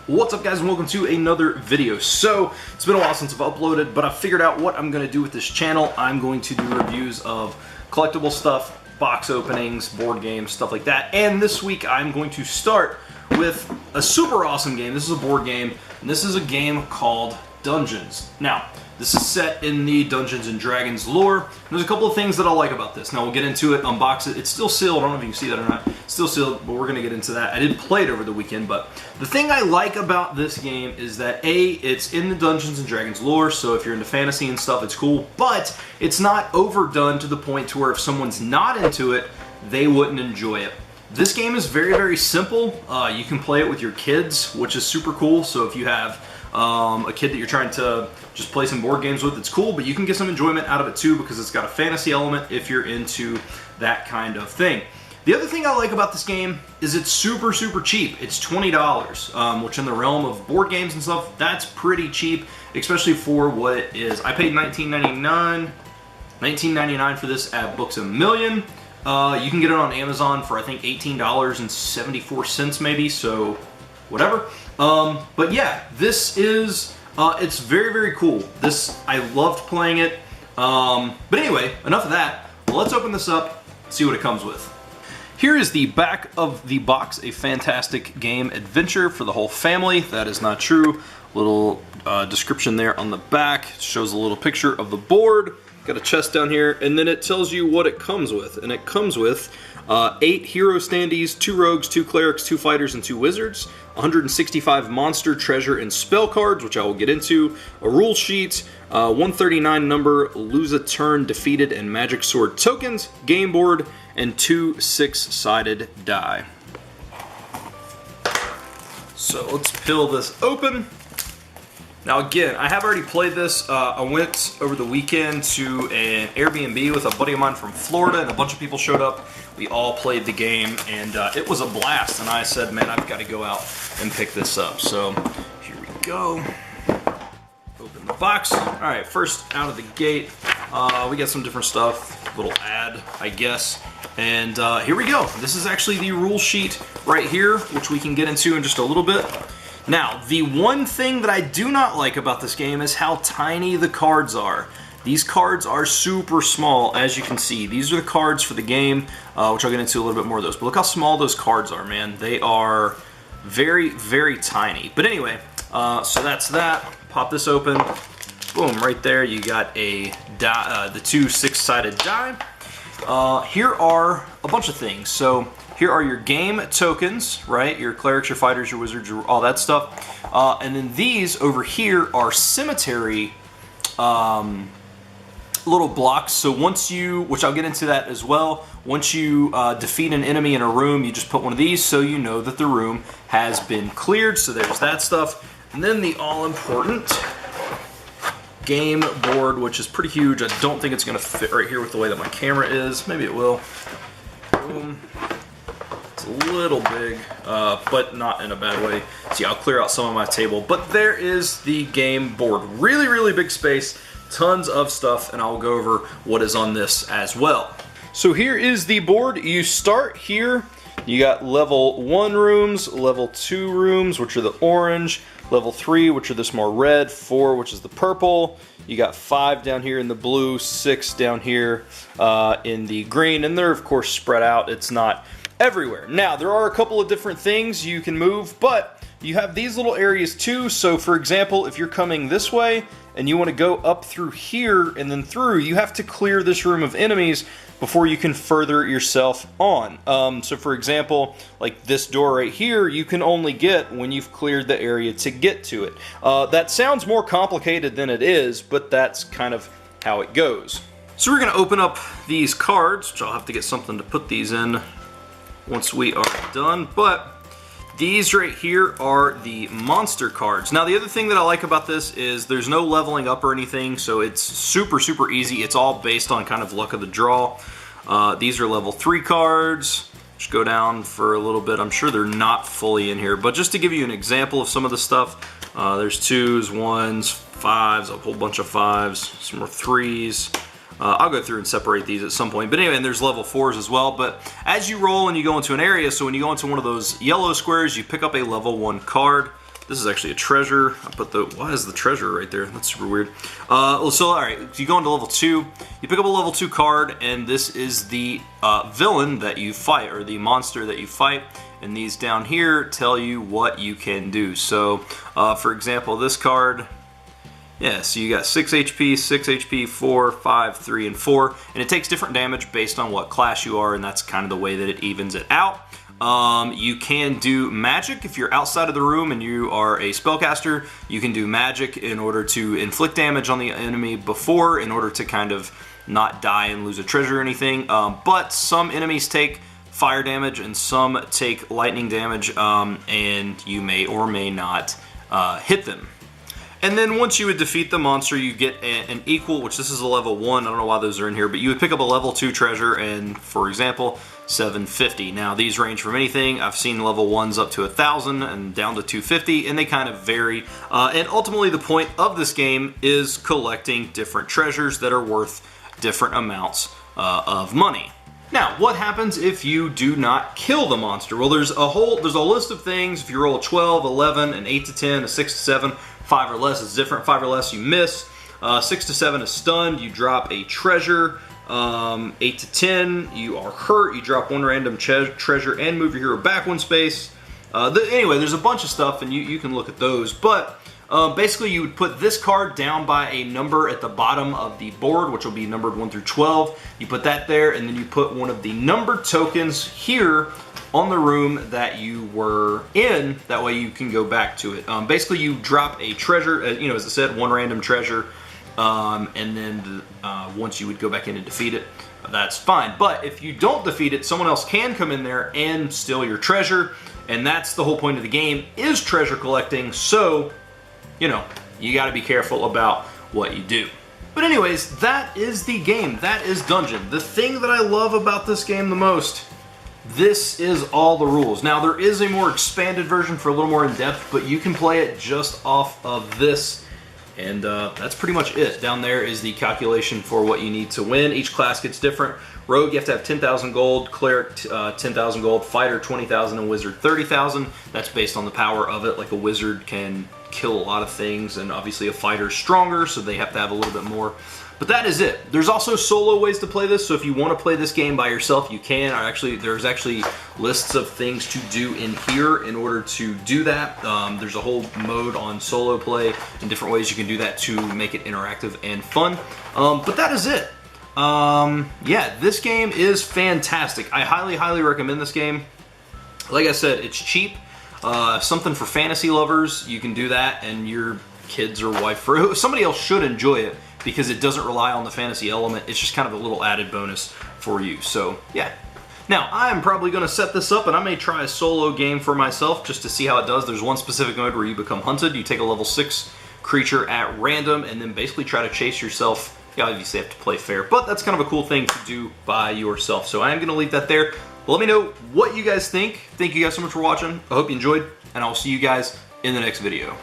What's up, guys, and welcome to another video. So, it's been a while since I've uploaded, but I figured out what I'm going to do with this channel. I'm going to do reviews of collectible stuff, box openings, board games, stuff like that. And this week I'm going to start with a super awesome game. This is a board game, and this is a game called Dungeons. Now, this is set in the Dungeons & Dragons lore. There's a couple of things that I like about this. Now, we'll get into it, unbox it. It's still sealed. I don't know if you can see that or not. It's still sealed, but we're going to get into that. I did play it over the weekend, but the thing I like about this game is that, A, it's in the Dungeons & Dragons lore, so if you're into fantasy and stuff, it's cool, but it's not overdone to the point to where if someone's not into it, they wouldn't enjoy it. This game is very, very simple. You can play it with your kids, which is super cool, so if you have a kid that you're trying to just play some board games with, it's cool, but you can get some enjoyment out of it too because it's got a fantasy element if you're into that kind of thing. The other thing I like about this game is it's super, super cheap. It's $20, which in the realm of board games and stuff, that's pretty cheap, especially for what it is. I paid $19.99 for this at Books A Million. You can get it on Amazon for I think $18.74 maybe, so whatever. But yeah, this is, it's very, very cool. I loved playing it. But anyway, enough of that. Let's open this up, see what it comes with. Here is the back of the box, a fantastic game adventure for the whole family. That is not true. Little description there on the back. It shows a little picture of the board. Got a chest down here, and then it tells you what it comes with. And it comes with 8 hero standees, 2 rogues, 2 clerics, 2 fighters, and 2 wizards. 165 monster, treasure, and spell cards, which I will get into. A rule sheet, 139 number lose a turn defeated and magic sword tokens, game board, and 2 6-sided die. So let's peel this open. Now again, I have already played this. I went over the weekend to an Airbnb with a buddy of mine from Florida, and a bunch of people showed up. We all played the game, and it was a blast. And I said, man, I've got to go out and pick this up. So here we go. Open the box. All right, first out of the gate, we got some different stuff. Little ad, I guess. And here we go. This is actually the rule sheet right here, which we can get into in just a little bit. Now, the one thing that I do not like about this game is how tiny the cards are. These cards are super small, as you can see. These are the cards for the game, which I'll get into a little bit more of those. But look how small those cards are, man. They are very, very tiny. But anyway, so that's that. Pop this open. Boom, right there you got a die, the 2 6-sided die. Here are a bunch of things. So here are your game tokens, right? Your clerics, your fighters, your wizards, all that stuff. And then these over here are cemetery little blocks. So once you, which I'll get into that as well, once you defeat an enemy in a room, you just put one of these so you know that the room has been cleared. So there's that stuff. And then the all-important game board, which is pretty huge. I don't think it's going to fit right here with the way that my camera is. Maybe it will. Boom. It's a little big, but not in a bad way. See, I'll clear out some of my table. But there is the game board. Really, really big space. Tons of stuff, and I'll go over what is on this as well. So here is the board. You start here. You got level 1 rooms, level 2 rooms, which are the orange, level 3, which are this more red, 4, which is the purple. You got 5 down here in the blue, 6 down here in the green, and they're of course spread out. It's not everywhere. Now, there are a couple of different things you can move, but you have these little areas too. So for example, if you're coming this way and you want to go up through here and then through, you have to clear this room of enemies before you can further yourself on. So for example, like this door right here, you can only get when you've cleared the area to get to it. That sounds more complicated than it is, but that's kind of how it goes. So we're going to open up these cards, which I'll have to get something to put these in once we are done, but these right here are the monster cards. Now, the other thing that I like about this is there's no leveling up or anything, so it's super, super easy. It's all based on kind of luck of the draw. These are level 3 cards, which go down for a little bit. I'm sure they're not fully in here, but just to give you an example of some of the stuff, there's 2s, 1s, 5s, a whole bunch of 5s, some more 3s. I'll go through and separate these at some point. But anyway, and there's level 4s as well. But as you roll and you go into an area, so when you go into one of those yellow squares, you pick up a level 1 card. This is actually a treasure. I put the, why is the treasure right there? That's super weird. So all right, you go into level 2, you pick up a level 2 card, and this is the villain that you fight, or the monster that you fight. And these down here tell you what you can do. So, for example, this card, yeah, so you got 6 HP, 4, 5, 3, and 4. And it takes different damage based on what class you are, and that's kind of the way that it evens it out. You can do magic if you're outside of the room and you are a spellcaster. You can do magic in order to inflict damage on the enemy before, in order to kind of not die and lose a treasure or anything. But some enemies take fire damage and some take lightning damage, and you may or may not hit them. And then once you would defeat the monster, you get an equal, which this is a level 1, I don't know why those are in here, but you would pick up a level 2 treasure, and for example, 750. Now these range from anything. I've seen level 1s up to 1,000 and down to 250, and they kind of vary. And ultimately the point of this game is collecting different treasures that are worth different amounts of money. Now, what happens if you do not kill the monster? Well, there's a list of things. If you roll a 12, 11, an 8 to 10, a 6 to 7, 5 or less, it's different. 5 or less, you miss. 6 to 7 is stunned, you drop a treasure. 8 to 10, you are hurt, you drop 1 random treasure and move your hero back 1 space. Anyway, there's a bunch of stuff, and you can look at those. But basically, you would put this card down by a number at the bottom of the board, which will be numbered 1 through 12. You put that there, and then you put one of the numbered tokens here on the room that you were in. That way you can go back to it. Basically, you drop a treasure, as I said, 1 random treasure, and then once you would go back in and defeat it, that's fine. But if you don't defeat it, someone else can come in there and steal your treasure, and that's the whole point of the game, is treasure collecting. So, you got to be careful about what you do. But anyways, that is the game. That is Dungeon. The thing that I love about this game the most, this is all the rules. Now, there is a more expanded version for a little more in-depth, but you can play it just off of this, and that's pretty much it. Down there is the calculation for what you need to win. Each class gets different. Rogue, you have to have 10,000 gold, Cleric, 10,000 gold, Fighter, 20,000, and Wizard, 30,000. That's based on the power of it. Like a Wizard can kill a lot of things, and obviously a Fighter's stronger, so they have to have a little bit more. But that is it. There's also solo ways to play this, so if you want to play this game by yourself, you can. There's actually lists of things to do in here in order to do that. There's a whole mode on solo play and different ways you can do that to make it interactive and fun. But that is it. Yeah, this game is fantastic. I highly, highly recommend this game. Like I said, it's cheap. Something for fantasy lovers, you can do that, and your kids or wife or somebody else should enjoy it, because it doesn't rely on the fantasy element. It's just kind of a little added bonus for you. So yeah. Now, I'm probably going to set this up, and I may try a solo game for myself just to see how it does. There's one specific mode where you become hunted. You take a level 6 creature at random and then basically try to chase yourself. You obviously have to play fair, but that's kind of a cool thing to do by yourself. So I am going to leave that there. Let me know what you guys think. Thank you guys so much for watching. I hope you enjoyed, and I'll see you guys in the next video.